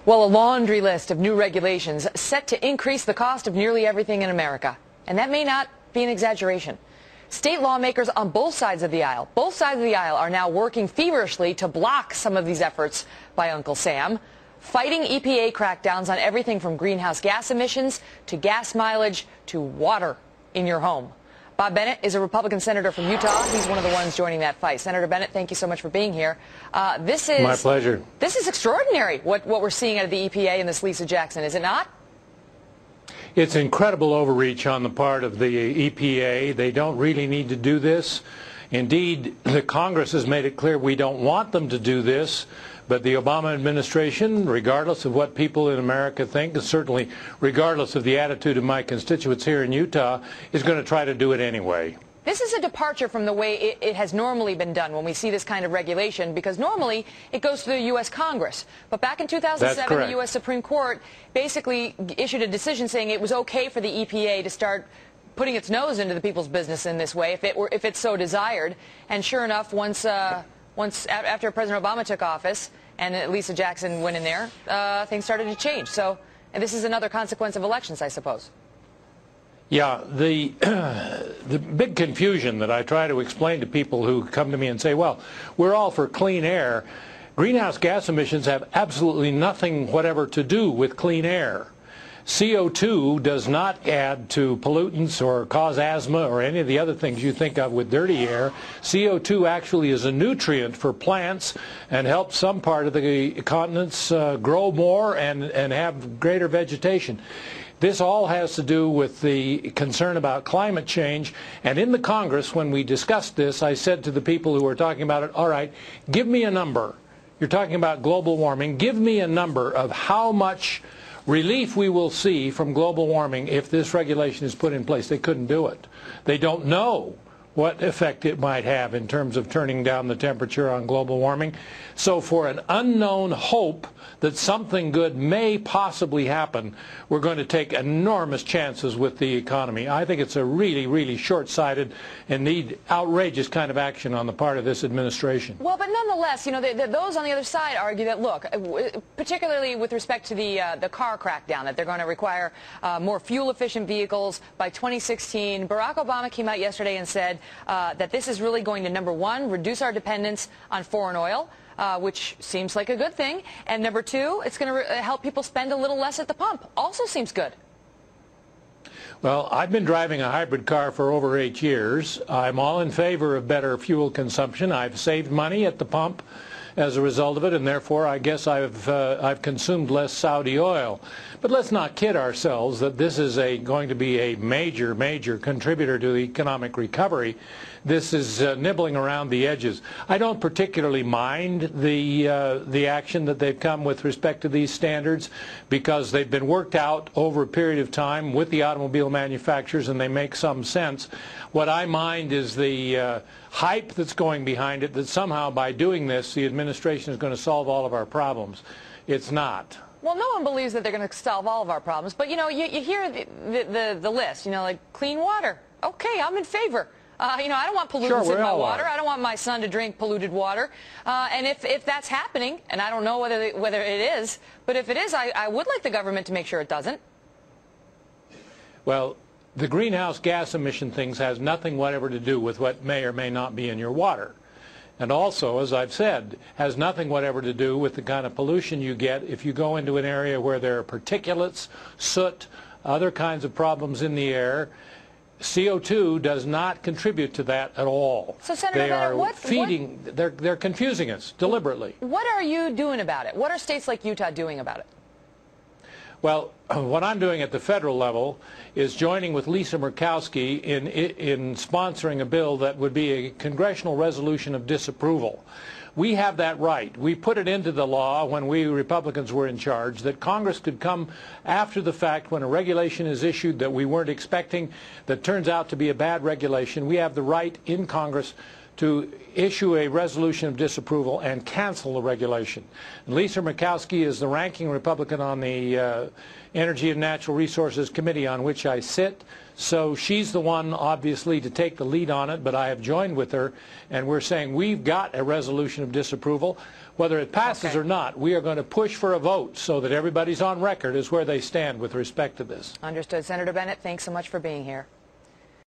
Well, a laundry list of new regulations set to increase the cost of nearly everything in America. And that may not be an exaggeration. State lawmakers on both sides of the aisle, are now working feverishly to block some of these efforts by Uncle Sam, fighting EPA crackdowns on everything from greenhouse gas emissions to gas mileage to water in your home. Bob Bennett is a Republican senator from Utah. He's one of the ones joining that fight. Senator Bennett, thank you so much for being here. This is my pleasure. This is extraordinary, what we're seeing out of the EPA and this Lisa Jackson, is it not? It's incredible overreach on the part of the EPA. They don't really need to do this. Indeed, the Congress has made it clear we don't want them to do this. But the Obama administration, regardless of what people in America think, and certainly regardless of the attitude of my constituents here in Utah, is going to try to do it anyway. This is a departure from the way it has normally been done when we see this kind of regulation, because normally it goes to the U.S. Congress. But back in 2007, the U.S. Supreme Court basically issued a decision saying it was okay for the EPA to start putting its nose into the people's business in this way if it's so desired. And sure enough, once after President Obama took office and Lisa Jackson went in there, things started to change. So, and this is another consequence of elections, I suppose. Yeah, the big confusion that I try to explain to people who come to me and say, well, we're all for clean air. Greenhouse gas emissions have absolutely nothing whatever to do with clean air. CO2 does not add to pollutants or cause asthma or any of the other things you think of with dirty air. CO2 actually is a nutrient for plants and helps some part of the continents grow more and have greater vegetation. This all has to do with the concern about climate change. And in the Congress, when we discussed this, I said to the people who were talking about it, all right, give me a number. You're talking about global warming. Give me a number of how much relief we will see from global warming if this regulation is put in place. They couldn't do it. They don't know what effect it might have in terms of turning down the temperature on global warming. So for an unknown hope that something good may possibly happen, we're going to take enormous chances with the economy. I think it's a really, really short-sighted and need outrageous kind of action on the part of this administration. Well, but nonetheless, you know, those on the other side argue that, look, particularly with respect to the car crackdown, that they're going to require more fuel-efficient vehicles by 2016. Barack Obama came out yesterday and said that this is really going to, number one, reduce our dependence on foreign oil, which seems like a good thing, and number two, it's going to help people spend a little less at the pump. Also seems good. Well, I've been driving a hybrid car for over 8 years. I'm all in favor of better fuel consumption. I've saved money at the pump as a result of it, and therefore I guess I've consumed less Saudi oil. But let's not kid ourselves that this is going to be a major, major contributor to the economic recovery. This is nibbling around the edges. I don't particularly mind the action that they've come with respect to these standards, because they've been worked out over a period of time with the automobile manufacturers, and they make some sense. What I mind is the hype that's going behind it, that somehow by doing this the administration is going to solve all of our problems. It's not. Well, no one believes that they're going to solve all of our problems, but you know, you hear the list, you know, like clean water. Okay, I'm in favor. You know, I don't want pollutants in my water. I don't want my son to drink polluted water. And if that's happening, and I don't know whether it is, but if it is, I would like the government to make sure it doesn't. Well, the greenhouse gas emission things has nothing whatever to do with what may or may not be in your water. And also, as I've said, has nothing whatever to do with the kind of pollution you get if you go into an area where there are particulates, soot, other kinds of problems in the air. CO2 does not contribute to that at all. So, Senator Bennett, they're confusing us deliberately. What are you doing about it? What are states like Utah doing about it? Well, what I'm doing at the federal level is joining with Lisa Murkowski in sponsoring a bill that would be a congressional resolution of disapproval. We have that right. We put it into the law when we Republicans were in charge, that Congress could come after the fact when a regulation is issued that we weren't expecting, that turns out to be a bad regulation. We have the right in Congress to issue a resolution of disapproval and cancel the regulation. And Lisa Murkowski is the ranking Republican on the Energy and Natural Resources Committee, on which I sit. So she's the one, obviously, to take the lead on it, but I have joined with her, and we're saying we've got a resolution of disapproval. Whether it passes or not, we are going to push for a vote so that everybody's on record as where they stand with respect to this. Understood. Senator Bennett, thanks so much for being here.